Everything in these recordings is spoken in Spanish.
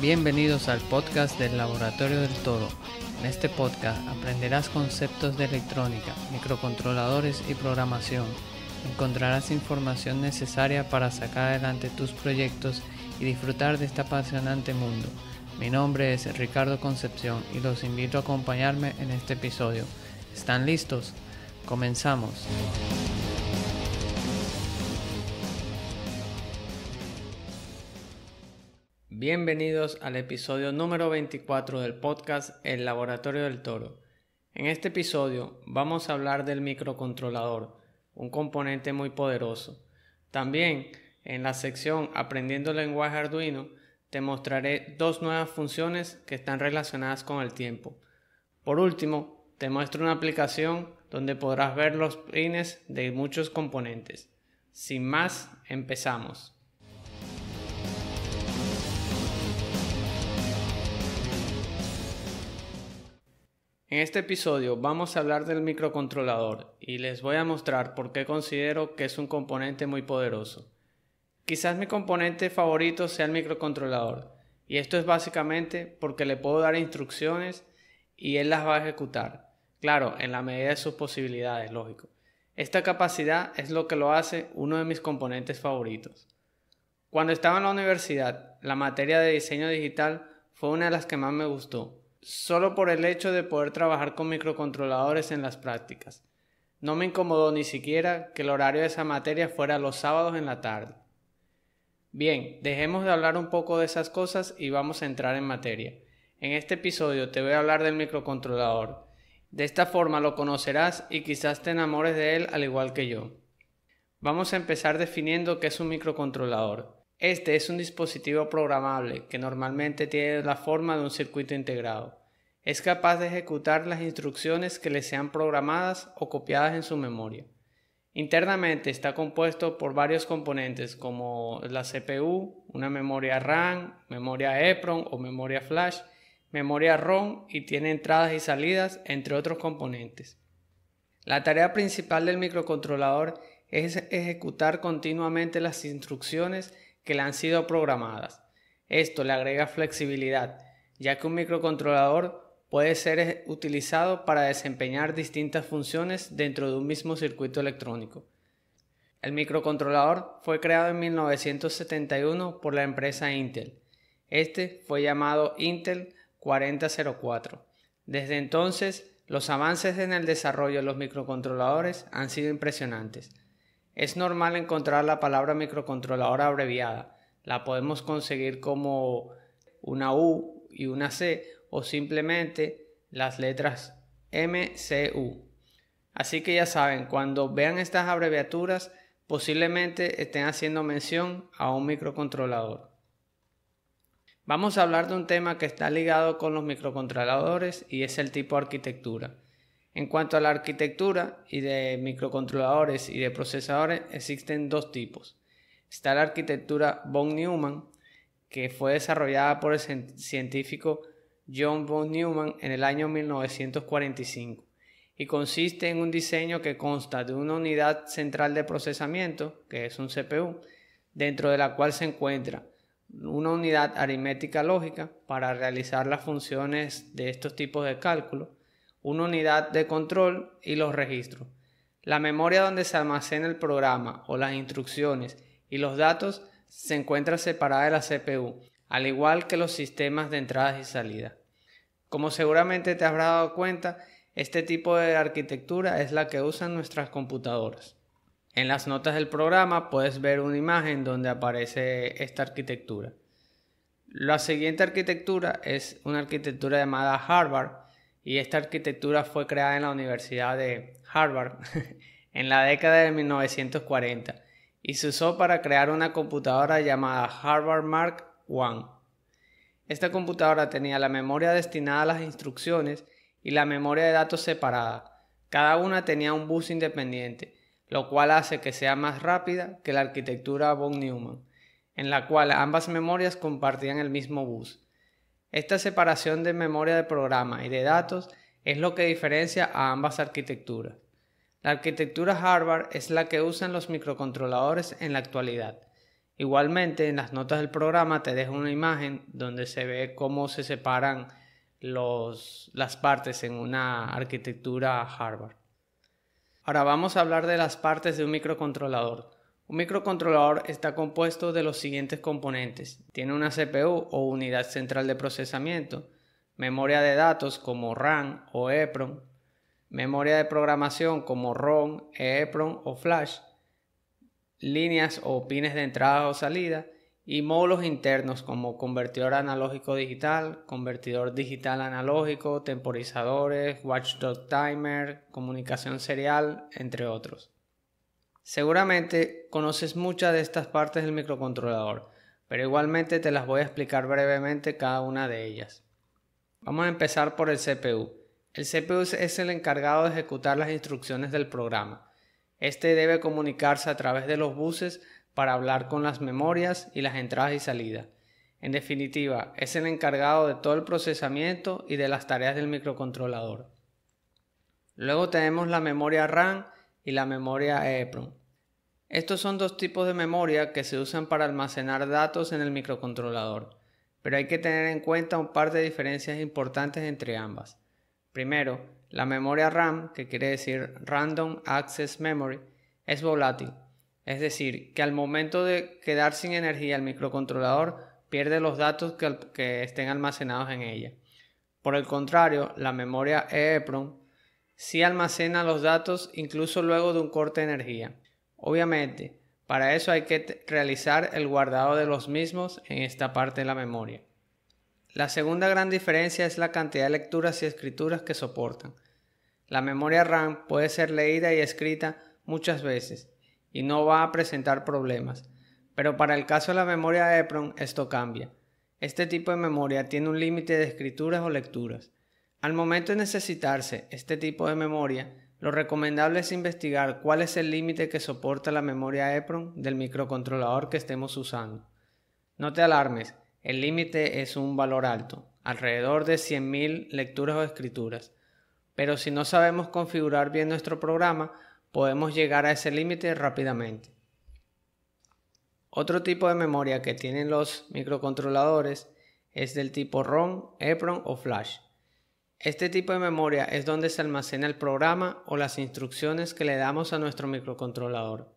Bienvenidos al podcast del Laboratorio del Toro. En este podcast aprenderás conceptos de electrónica, microcontroladores y programación. Encontrarás información necesaria para sacar adelante tus proyectos y disfrutar de este apasionante mundo. Mi nombre es Ricardo Concepción y los invito a acompañarme en este episodio. ¿Están listos? Comenzamos. Bienvenidos al episodio número 24 del podcast El Laboratorio del Toro. En este episodio vamos a hablar del microcontrolador, un componente muy poderoso. También en la sección Aprendiendo lenguaje Arduino te mostraré dos nuevas funciones que están relacionadas con el tiempo. Por último, te muestro una aplicación donde podrás ver los pines de muchos componentes. Sin más, empezamos. En este episodio vamos a hablar del microcontrolador y les voy a mostrar por qué considero que es un componente muy poderoso. Quizás mi componente favorito sea el microcontrolador, y esto es básicamente porque le puedo dar instrucciones y él las va a ejecutar. Claro, en la medida de sus posibilidades, lógico. Esta capacidad es lo que lo hace uno de mis componentes favoritos. Cuando estaba en la universidad, la materia de diseño digital fue una de las que más me gustó. Solo por el hecho de poder trabajar con microcontroladores en las prácticas. No me incomodó ni siquiera que el horario de esa materia fuera los sábados en la tarde. Bien, dejemos de hablar un poco de esas cosas y vamos a entrar en materia. En este episodio te voy a hablar del microcontrolador. De esta forma lo conocerás y quizás te enamores de él al igual que yo. Vamos a empezar definiendo qué es un microcontrolador. Este es un dispositivo programable que normalmente tiene la forma de un circuito integrado. Es capaz de ejecutar las instrucciones que le sean programadas o copiadas en su memoria. Internamente está compuesto por varios componentes como la CPU, una memoria RAM, memoria EEPROM o memoria flash, memoria ROM y tiene entradas y salidas, entre otros componentes. La tarea principal del microcontrolador es ejecutar continuamente las instrucciones que le han sido programadas. Esto le agrega flexibilidad, ya que un microcontrolador puede ser utilizado para desempeñar distintas funciones dentro de un mismo circuito electrónico. El microcontrolador fue creado en 1971 por la empresa Intel. Este fue llamado Intel 4004. Desde entonces, los avances en el desarrollo de los microcontroladores han sido impresionantes. Es normal encontrar la palabra microcontrolador abreviada. La podemos conseguir como una U y una C o simplemente las letras MCU. Así que ya saben, cuando vean estas abreviaturas, posiblemente estén haciendo mención a un microcontrolador. Vamos a hablar de un tema que está ligado con los microcontroladores y es el tipo de arquitectura. En cuanto a la arquitectura y de microcontroladores y de procesadores, existen dos tipos. Está la arquitectura von Neumann, que fue desarrollada por el científico John von Neumann en el año 1945 y consiste en un diseño que consta de una unidad central de procesamiento, que es un CPU, dentro de la cual se encuentra una unidad aritmética lógica para realizar las funciones de estos tipos de cálculo, una unidad de control y los registros. La memoria donde se almacena el programa o las instrucciones y los datos se encuentra separada de la CPU, al igual que los sistemas de entradas y salidas. Como seguramente te habrás dado cuenta, este tipo de arquitectura es la que usan nuestras computadoras. En las notas del programa puedes ver una imagen donde aparece esta arquitectura. La siguiente arquitectura es una arquitectura llamada Harvard, y esta arquitectura fue creada en la Universidad de Harvard en la década de 1940 y se usó para crear una computadora llamada Harvard Mark I. Esta computadora tenía la memoria destinada a las instrucciones y la memoria de datos separada. Cada una tenía un bus independiente, lo cual hace que sea más rápida que la arquitectura von Neumann, en la cual ambas memorias compartían el mismo bus. Esta separación de memoria de programa y de datos es lo que diferencia a ambas arquitecturas. La arquitectura Harvard es la que usan los microcontroladores en la actualidad Igualmente, en las notas del programa te dejo una imagen donde se ve cómo se separan las partes en una arquitectura Harvard. Ahora vamos a hablar de las partes de un microcontrolador. Un microcontrolador está compuesto de los siguientes componentes. Tiene una CPU o unidad central de procesamiento, memoria de datos como RAM o EEPROM, memoria de programación como ROM, EEPROM o Flash, líneas o pines de entrada o salida y módulos internos como convertidor analógico digital, convertidor digital analógico, temporizadores, watchdog timer, comunicación serial, entre otros. Seguramente conoces muchas de estas partes del microcontrolador, pero igualmente te las voy a explicar brevemente cada una de ellas. Vamos a empezar por el CPU. El CPU es el encargado de ejecutar las instrucciones del programa. Este debe comunicarse a través de los buses para hablar con las memorias y las entradas y salidas. En definitiva, es el encargado de todo el procesamiento y de las tareas del microcontrolador. Luego tenemos la memoria RAM y la memoria EEPROM. Estos son dos tipos de memoria que se usan para almacenar datos en el microcontrolador, pero hay que tener en cuenta un par de diferencias importantes entre ambas. Primero, la memoria RAM, que quiere decir Random Access Memory, es volátil, es decir, que al momento de quedar sin energía el microcontrolador pierde los datos que estén almacenados en ella. Por el contrario, la memoria EEPROM sí almacena los datos incluso luego de un corte de energía. Obviamente, para eso hay que realizar el guardado de los mismos en esta parte de la memoria. La segunda gran diferencia es la cantidad de lecturas y escrituras que soportan. La memoria RAM puede ser leída y escrita muchas veces y no va a presentar problemas, pero para el caso de la memoria EEPROM esto cambia. Este tipo de memoria tiene un límite de escrituras o lecturas. Al momento de necesitarse este tipo de memoria, lo recomendable es investigar cuál es el límite que soporta la memoria EEPROM del microcontrolador que estemos usando. No te alarmes, el límite es un valor alto, alrededor de 100.000 lecturas o escrituras, pero si no sabemos configurar bien nuestro programa, podemos llegar a ese límite rápidamente. Otro tipo de memoria que tienen los microcontroladores es del tipo ROM, EEPROM o Flash. Este tipo de memoria es donde se almacena el programa o las instrucciones que le damos a nuestro microcontrolador.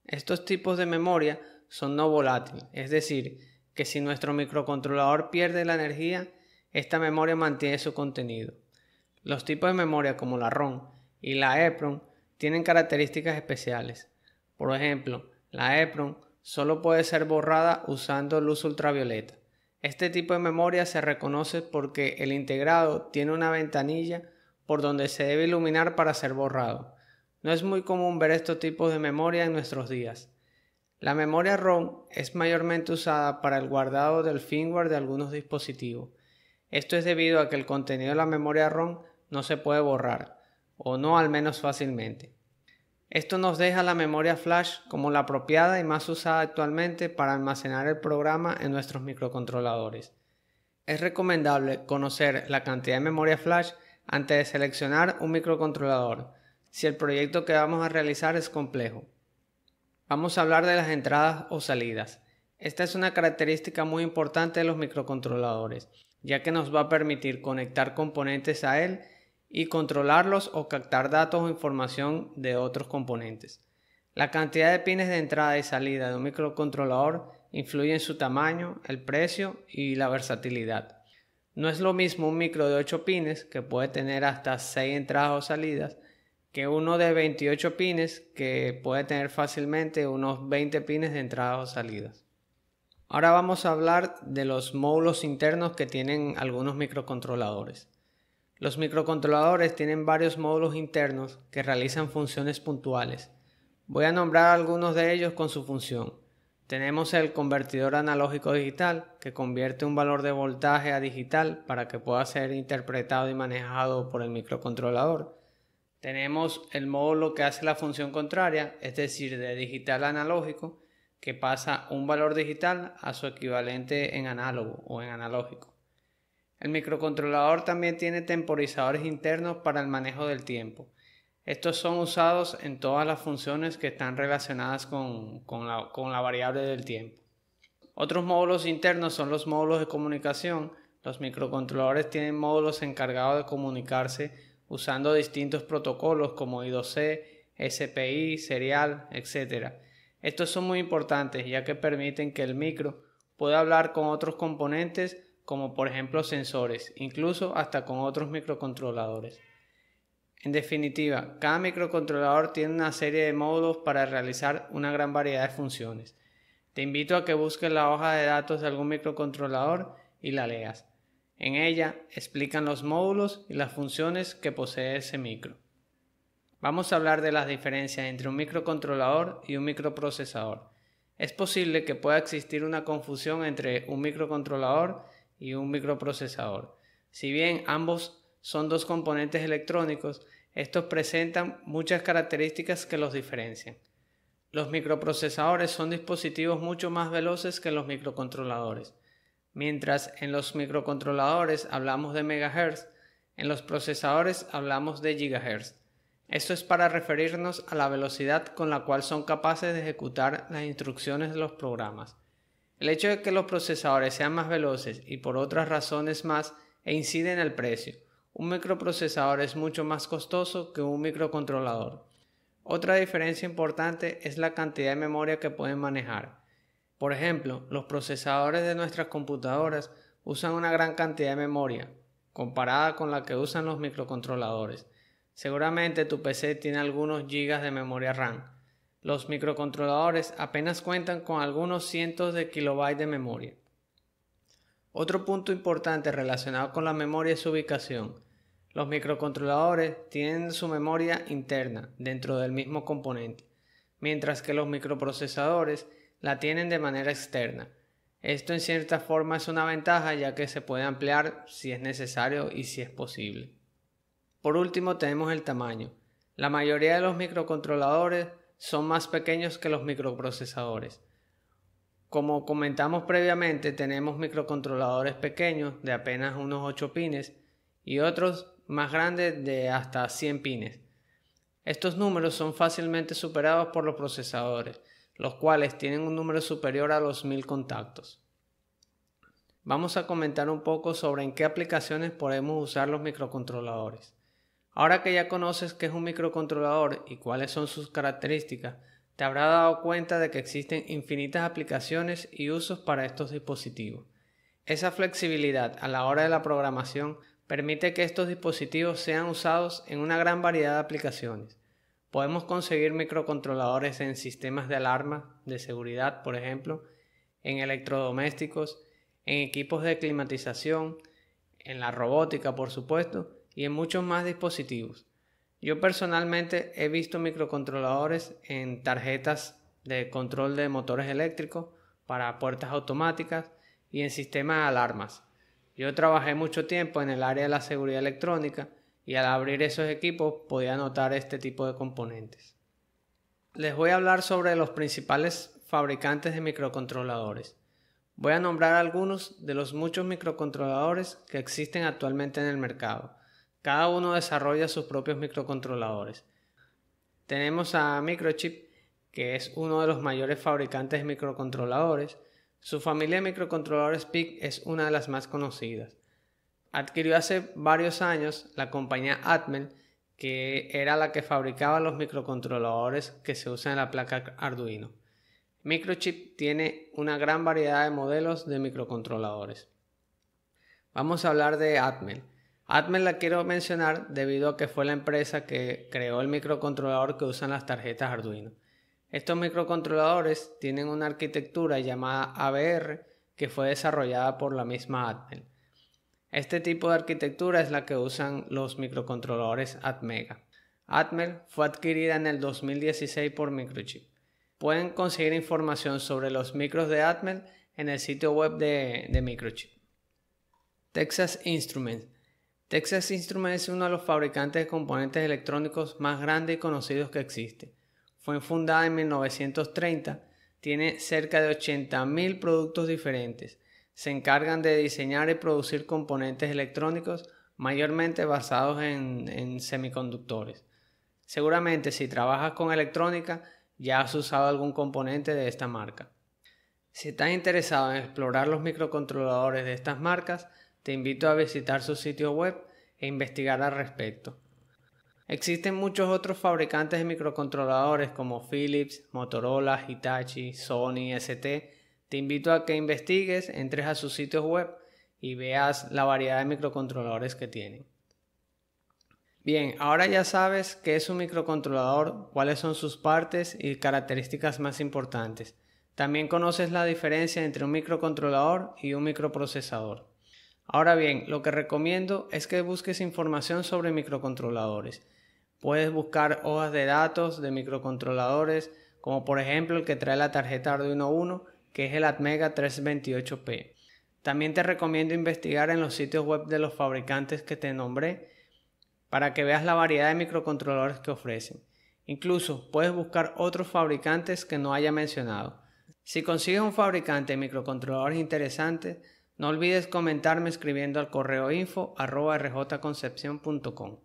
Estos tipos de memoria son no volátiles, es decir, que si nuestro microcontrolador pierde la energía, esta memoria mantiene su contenido. Los tipos de memoria como la ROM y la EEPROM tienen características especiales. Por ejemplo, la EEPROM solo puede ser borrada usando luz ultravioleta. Este tipo de memoria se reconoce porque el integrado tiene una ventanilla por donde se debe iluminar para ser borrado. No es muy común ver estos tipos de memoria en nuestros días. La memoria ROM es mayormente usada para el guardado del firmware de algunos dispositivos. Esto es debido a que el contenido de la memoria ROM no se puede borrar, o no al menos fácilmente. Esto nos deja la memoria flash como la apropiada y más usada actualmente para almacenar el programa en nuestros microcontroladores. Es recomendable conocer la cantidad de memoria flash antes de seleccionar un microcontrolador, si el proyecto que vamos a realizar es complejo. Vamos a hablar de las entradas o salidas. Esta es una característica muy importante de los microcontroladores, ya que nos va a permitir conectar componentes a él y controlarlos o captar datos o información de otros componentes. La cantidad de pines de entrada y salida de un microcontrolador influye en su tamaño, el precio y la versatilidad. No es lo mismo un micro de 8 pines, que puede tener hasta 6 entradas o salidas, que uno de 28 pines, que puede tener fácilmente unos 20 pines de entradas o salidas. Ahora vamos a hablar de los módulos internos que tienen algunos microcontroladores. Los microcontroladores tienen varios módulos internos que realizan funciones puntuales. Voy a nombrar algunos de ellos con su función. Tenemos el convertidor analógico digital, que convierte un valor de voltaje a digital para que pueda ser interpretado y manejado por el microcontrolador. Tenemos el módulo que hace la función contraria, es decir, de digital a analógico, que pasa un valor digital a su equivalente en análogo o en analógico. El microcontrolador también tiene temporizadores internos para el manejo del tiempo. Estos son usados en todas las funciones que están relacionadas con la variable del tiempo. Otros módulos internos son los módulos de comunicación. Los microcontroladores tienen módulos encargados de comunicarse usando distintos protocolos como I2C, SPI, serial, etc. Estos son muy importantes ya que permiten que el micro pueda hablar con otros componentes como por ejemplo sensores, incluso hasta con otros microcontroladores. En definitiva, cada microcontrolador tiene una serie de módulos para realizar una gran variedad de funciones. Te invito a que busques la hoja de datos de algún microcontrolador y la leas. En ella explican los módulos y las funciones que posee ese micro. Vamos a hablar de las diferencias entre un microcontrolador y un microprocesador. Es posible que pueda existir una confusión entre un microcontrolador y un microprocesador. Si bien ambos son dos componentes electrónicos, estos presentan muchas características que los diferencian. Los microprocesadores son dispositivos mucho más veloces que los microcontroladores. Mientras en los microcontroladores hablamos de megahertz, en los procesadores hablamos de gigahertz. Esto es para referirnos a la velocidad con la cual son capaces de ejecutar las instrucciones de los programas. El hecho de que los procesadores sean más veloces y por otras razones más incide en el precio. Un microprocesador es mucho más costoso que un microcontrolador. Otra diferencia importante es la cantidad de memoria que pueden manejar. Por ejemplo, los procesadores de nuestras computadoras usan una gran cantidad de memoria, comparada con la que usan los microcontroladores. Seguramente tu PC tiene algunos gigas de memoria RAM. Los microcontroladores apenas cuentan con algunos cientos de kilobytes de memoria. Otro punto importante relacionado con la memoria es su ubicación. Los microcontroladores tienen su memoria interna dentro del mismo componente, mientras que los microprocesadores la tienen de manera externa. Esto en cierta forma es una ventaja ya que se puede ampliar si es necesario y si es posible. Por último tenemos el tamaño. La mayoría de los microcontroladores son más pequeños que los microprocesadores. Como comentamos previamente, tenemos microcontroladores pequeños de apenas unos 8 pines y otros más grandes de hasta 100 pines. Estos números son fácilmente superados por los procesadores, los cuales tienen un número superior a los 1000 contactos. Vamos a comentar un poco sobre en qué aplicaciones podemos usar los microcontroladores. Ahora que ya conoces qué es un microcontrolador y cuáles son sus características, te habrás dado cuenta de que existen infinitas aplicaciones y usos para estos dispositivos. Esa flexibilidad a la hora de la programación permite que estos dispositivos sean usados en una gran variedad de aplicaciones. Podemos conseguir microcontroladores en sistemas de alarma, de seguridad, por ejemplo, en electrodomésticos, en equipos de climatización, en la robótica, por supuesto, y en muchos más dispositivos. Yo personalmente he visto microcontroladores en tarjetas de control de motores eléctricos para puertas automáticas y en sistemas de alarmas. Yo trabajé mucho tiempo en el área de la seguridad electrónica y al abrir esos equipos podía notar este tipo de componentes. Les voy a hablar sobre los principales fabricantes de microcontroladores. Voy a nombrar algunos de los muchos microcontroladores que existen actualmente en el mercado. Cada uno desarrolla sus propios microcontroladores. Tenemos a Microchip, que es uno de los mayores fabricantes de microcontroladores. Su familia de microcontroladores PIC es una de las más conocidas. Adquirió hace varios años la compañía Atmel, que era la que fabricaba los microcontroladores que se usan en la placa Arduino. Microchip tiene una gran variedad de modelos de microcontroladores. Vamos a hablar de Atmel. Atmel la quiero mencionar debido a que fue la empresa que creó el microcontrolador que usan las tarjetas Arduino. Estos microcontroladores tienen una arquitectura llamada ABR que fue desarrollada por la misma Atmel. Este tipo de arquitectura es la que usan los microcontroladores Atmega. Atmel fue adquirida en el 2016 por Microchip. Pueden conseguir información sobre los micros de Atmel en el sitio web de Microchip. Texas Instruments. Texas Instruments es uno de los fabricantes de componentes electrónicos más grandes y conocidos que existe. Fue fundada en 1930, tiene cerca de 80.000 productos diferentes. Se encargan de diseñar y producir componentes electrónicos mayormente basados en semiconductores. Seguramente si trabajas con electrónica ya has usado algún componente de esta marca. Si estás interesado en explorar los microcontroladores de estas marcas, te invito a visitar su sitio web e investigar al respecto. Existen muchos otros fabricantes de microcontroladores como Philips, Motorola, Hitachi, Sony, ST. Te invito a que investigues, entres a sus sitios web y veas la variedad de microcontroladores que tienen. Bien, ahora ya sabes qué es un microcontrolador, cuáles son sus partes y características más importantes. También conoces la diferencia entre un microcontrolador y un microprocesador. Ahora bien, lo que recomiendo es que busques información sobre microcontroladores. Puedes buscar hojas de datos de microcontroladores, como por ejemplo el que trae la tarjeta Arduino Uno, que es el Atmega 328P. También te recomiendo investigar en los sitios web de los fabricantes que te nombré, para que veas la variedad de microcontroladores que ofrecen. Incluso puedes buscar otros fabricantes que no haya mencionado. Si consigues un fabricante de microcontroladores interesante, no olvides comentarme escribiendo al correo info@rjconcepcion.com.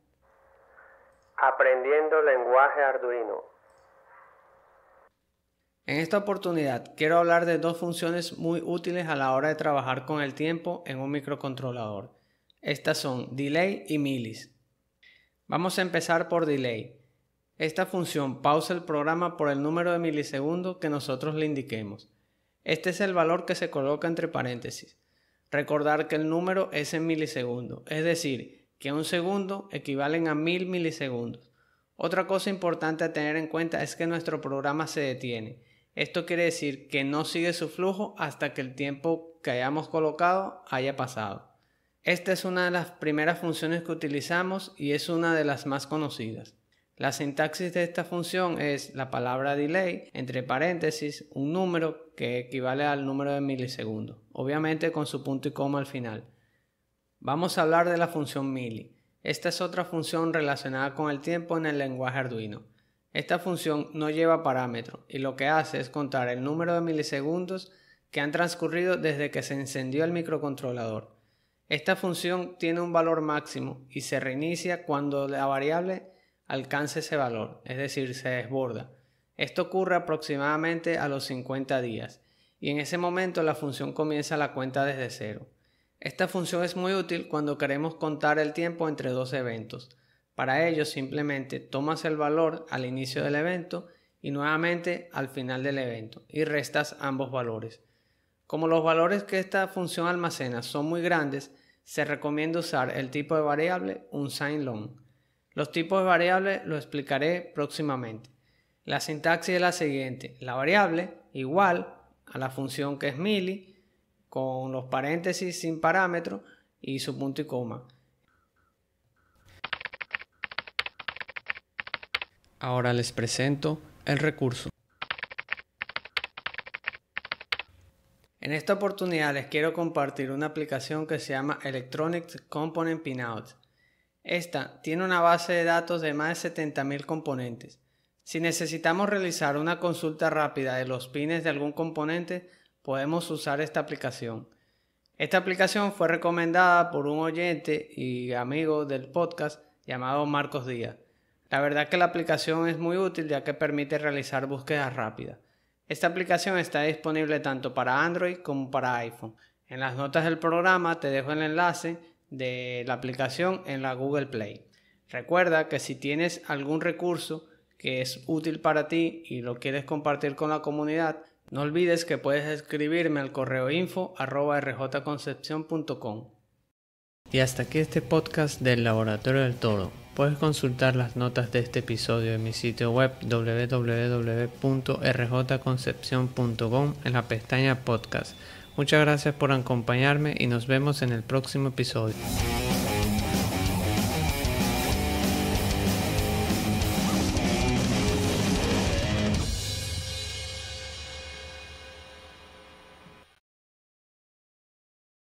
Aprendiendo lenguaje Arduino. En esta oportunidad quiero hablar de dos funciones muy útiles a la hora de trabajar con el tiempo en un microcontrolador. Estas son delay y milis. Vamos a empezar por delay. Esta función pausa el programa por el número de milisegundos que nosotros le indiquemos. Este es el valor que se coloca entre paréntesis. Recordar que el número es en milisegundos, es decir, que un segundo equivalen a 1000 milisegundos. Otra cosa importante a tener en cuenta es que nuestro programa se detiene. Esto quiere decir que no sigue su flujo hasta que el tiempo que hayamos colocado haya pasado. Esta es una de las primeras funciones que utilizamos y es una de las más conocidas. La sintaxis de esta función es la palabra delay, entre paréntesis, un número que equivale al número de milisegundos, obviamente con su punto y coma al final. Vamos a hablar de la función mili. Esta es otra función relacionada con el tiempo en el lenguaje Arduino. Esta función no lleva parámetro y lo que hace es contar el número de milisegundos que han transcurrido desde que se encendió el microcontrolador. Esta función tiene un valor máximo y se reinicia cuando la variable alcance ese valor, es decir, se desborda. Esto ocurre aproximadamente a los 50 días y en ese momento la función comienza la cuenta desde cero. Esta función es muy útil cuando queremos contar el tiempo entre dos eventos. Para ello simplemente tomas el valor al inicio del evento y nuevamente al final del evento y restas ambos valores. Como los valores que esta función almacena son muy grandes, se recomienda usar el tipo de variable unsignLong. Los tipos de variables lo explicaré próximamente. La sintaxis es la siguiente: la variable igual a la función que es mili, con los paréntesis sin parámetro y su punto y coma. Ahora les presento el recurso. En esta oportunidad les quiero compartir una aplicación que se llama Electronics Component Pinout. Esta tiene una base de datos de más de 70.000 componentes. Si necesitamos realizar una consulta rápida de los pines de algún componente, podemos usar esta aplicación. Esta aplicación fue recomendada por un oyente y amigo del podcast llamado Marcos Díaz. La verdad que la aplicación es muy útil ya que permite realizar búsquedas rápidas. Esta aplicación está disponible tanto para Android como para iPhone. En las notas del programa te dejo el enlace de la aplicación en la Google Play. Recuerda que si tienes algún recurso que es útil para ti y lo quieres compartir con la comunidad, no olvides que puedes escribirme al correo info@rjconcepcion.com. Y hasta aquí este podcast del Laboratorio del Toro. Puedes consultar las notas de este episodio en mi sitio web www.rjconcepcion.com en la pestaña podcast. Muchas gracias por acompañarme y nos vemos en el próximo episodio.